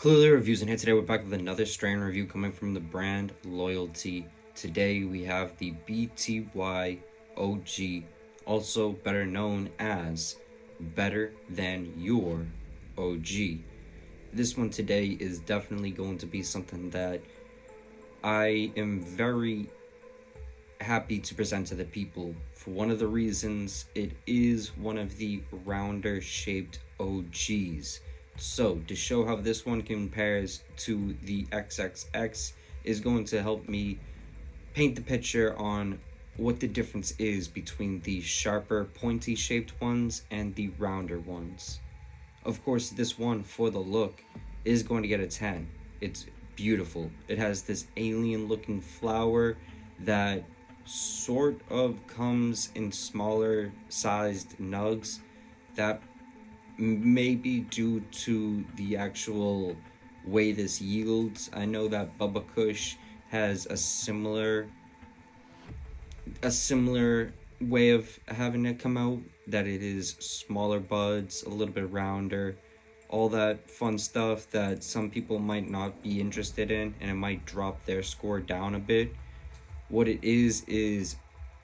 Clearly Reviews, and here today we're back with another strain review coming from the brand Loyalty. Today we have the BTY OG, also better known as Better Than Your OG. This one today is definitely going to be something that I am very happy to present to the people. For one of the reasons, it is one of the rounder shaped OGs. So to show how this one compares to the XXX is going to help me paint the picture on what the difference is between the sharper pointy shaped ones and the rounder ones. Of course, this one for the look is going to get a 10. It's beautiful. It has this alien looking flower that sort of comes in smaller sized nugs that may be due to the actual way this yields. I know that Bubba Kush has a similar way of having it come out, that it is smaller buds, a little bit rounder, all that fun stuff that some people might not be interested in, and it might drop their score down a bit. What it is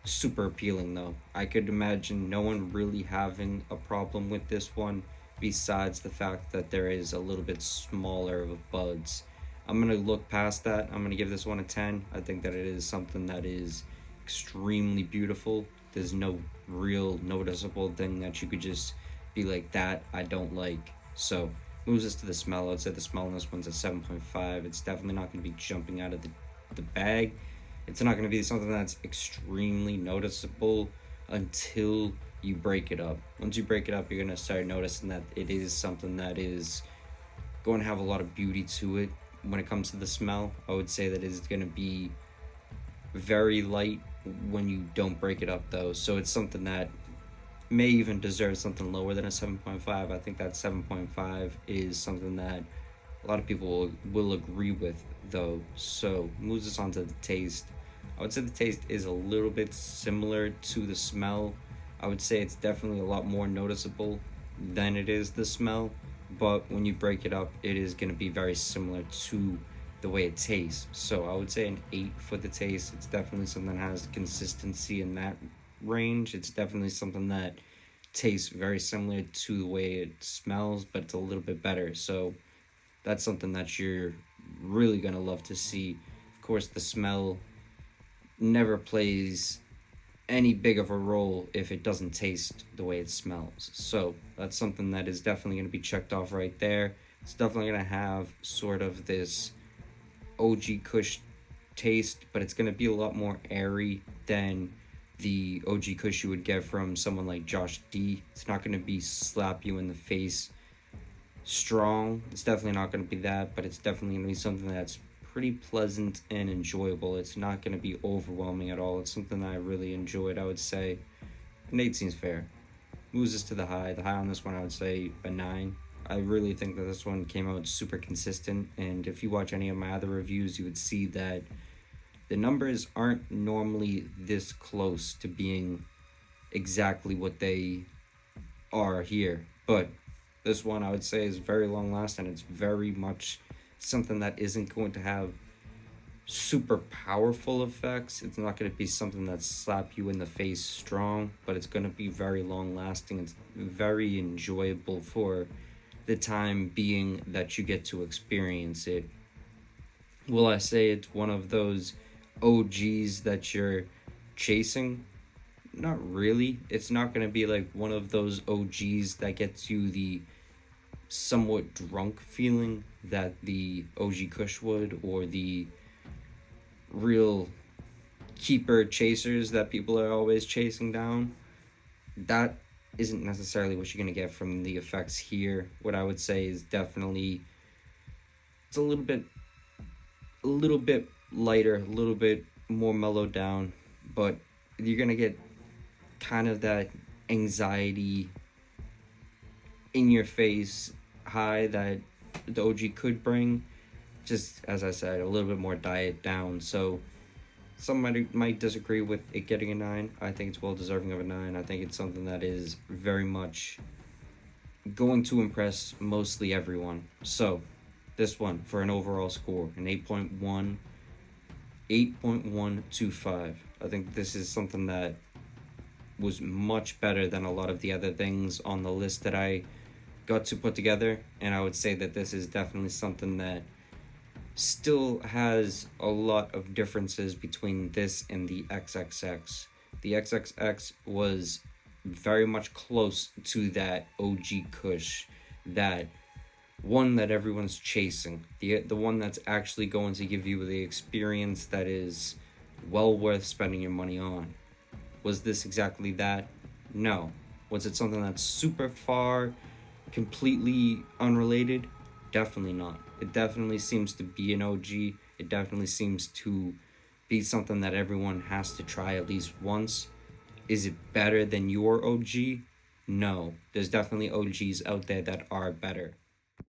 super appealing though. I could imagine no one really having a problem with this one, besides the fact that there is a little bit smaller of buds. I'm gonna look past that. I'm gonna give this one a 10. I think that it is something that is extremely beautiful. There's no real noticeable thing that you could just be like, that I don't like. So moves us to the smell. I'd say the smell on this one's a 7.5. It's definitely not going to be jumping out of the bag. It's not going to be something that's extremely noticeable until you break it up. Once you break it up, you're going to start noticing that it is something that is going to have a lot of beauty to it. When it comes to the smell, I would say that it's going to be very light when you don't break it up though. So it's something that may even deserve something lower than a 7.5. I think that 7.5 is something that a lot of people will agree with though. So moves us on to the taste. I would say the taste is a little bit similar to the smell. I would say it's definitely a lot more noticeable than it is the smell, but when you break it up, it is going to be very similar to the way it tastes. So I would say an 8 for the taste. It's definitely something that has consistency in that range. It's definitely something that tastes very similar to the way it smells, but it's a little bit better. So that's something that you're really going to love to see. Of course, the smell never plays any big of a role if it doesn't taste the way it smells. So that's something that is definitely going to be checked off right there. It's definitely going to have sort of this OG Kush taste, but it's going to be a lot more airy than the OG Kush you would get from someone like Josh D. It's not going to be slap you in the face strong. It's definitely not going to be that, but it's definitely going to be something that's pretty pleasant and enjoyable. It's not going to be overwhelming at all. It's something that I really enjoyed. I would say an 8 seems fair. Moves us to the high. The high on this one, I would say a 9. I really think that this one came out super consistent, and if you watch any of my other reviews, you would see that the numbers aren't normally this close to being exactly what they are here. But this one, I would say, is very long lasting. It's very much something that isn't going to have super powerful effects. It's not going to be something that slap you in the face strong, but it's going to be very long lasting. It's very enjoyable for the time being that you get to experience it. Will I say it's one of those OGs that you're chasing? Not really. It's not going to be like one of those OGs that gets you the somewhat drunk feeling that the OG Kush would, or the real keeper chasers that people are always chasing down. That isn't necessarily what you're going to get from the effects here. What I would say is definitely it's a little bit lighter, a little bit more mellowed down, but you're going to get kind of that anxiety in your face high that the OG could bring. Just as I said, a little bit more diet down. So some might disagree with it getting a 9. I think it's well deserving of a 9. I think it's something that is very much going to impress mostly everyone. So This one for an overall score, an 8.125. I think this is something that was much better than a lot of the other things on the list that I got to put together, and I would say that this is definitely something that still has a lot of differences between this and the XXX. The XXX was very much close to that OG Kush, that one that everyone's chasing, the one that's actually going to give you the experience that is well worth spending your money on. Was this exactly that? No. Was it something that's super far, completely unrelated? Definitely not. It definitely seems to be an OG. It definitely seems to be something that everyone has to try at least once. Is it better than your OG? No. There's definitely OGs out there that are better.